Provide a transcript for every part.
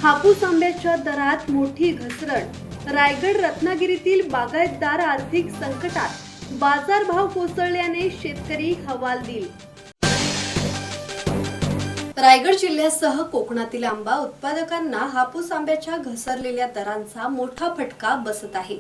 हापूस आंब्याच्या दरात मोठी घसरण. रायगड रत्नागिरीतील बागायतदार आर्थिक संकटात. बाजारभाव कोसळल्याने शेतकरी हवालदिल. रायगड जिल्ह्यासह कोकणातील आंबा उत्पादकांना हापूस आंब्याच्या घसरलेल्या दरांचा मोठा फटका बसत आहे.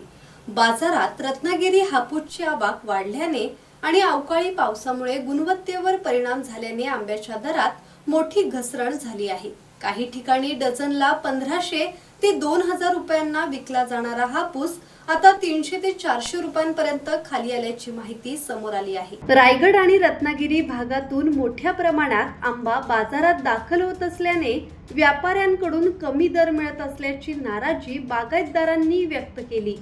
बाजारात रत्नागिरी हापूसची आवक वाढल्याने आणि अवकाळी पावसामुळे गुणवत्तेवर परिणाम झाल्याने आंब्याच्या दरात मोठी घसरण झाली आहे. काही ठिकाणी डझनला 1500 ते 2000 रुपयांना विकला जाणारा हापूस आता 300 ते 400 रुपयांपर्यंत खाली आल्याची माहिती समोर आली आहे. रायगड आणि रत्नागिरी भागातून मोठ्या प्रमाणात आंबा बाजारात दाखल होत असल्याने व्यापाऱ्यांकडून कमी दर मिळत असल्याची नाराजी बागायतदारांनी व्यक्त केली.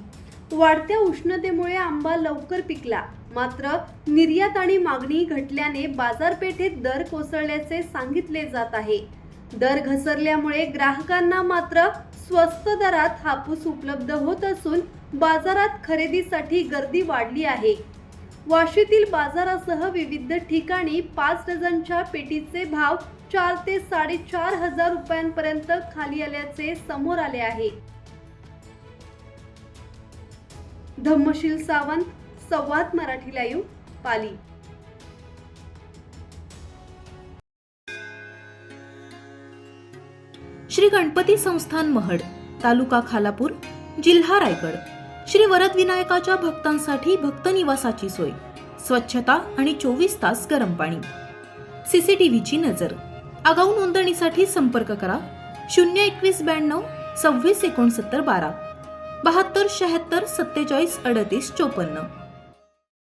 वाढत्या उष्णतेमुळे आंबा लवकर पिकला, मात्र निर्यात आणि मागणी घटल्याने बाजारपेठेत दर कोसळल्याचे सांगितले जात आहे. दर घसरल्यामुळे ग्राहकांना मात्र स्वस्त दरात हापूस उपलब्ध होत असून बाजारात खरेदीसाठी गर्दी वाढली आहे. वाशीतील बाजारासह विविध ठिकाणी 5 डझनच्या पेटीचे भाव 4 ते 4.5 रुपयांपर्यंत खाली आल्याचे समोर आले आहे. धम्मशील सावंत, संवाद मराठी लाईव्ह, पाली. श्री गणपती संस्थान महड, तालुका खालापूर, जिल्हा रायगड. श्री वरद विनायकाच्या भक्तांसाठी भक्त निवासाची सोय, स्वच्छता आणि 24 तास गरम पाणी. सीसीटीव्हीची नजर. आगाऊ नोंदणीसाठी संपर्क करा 02192 26 69 12 72 76 47 38 54.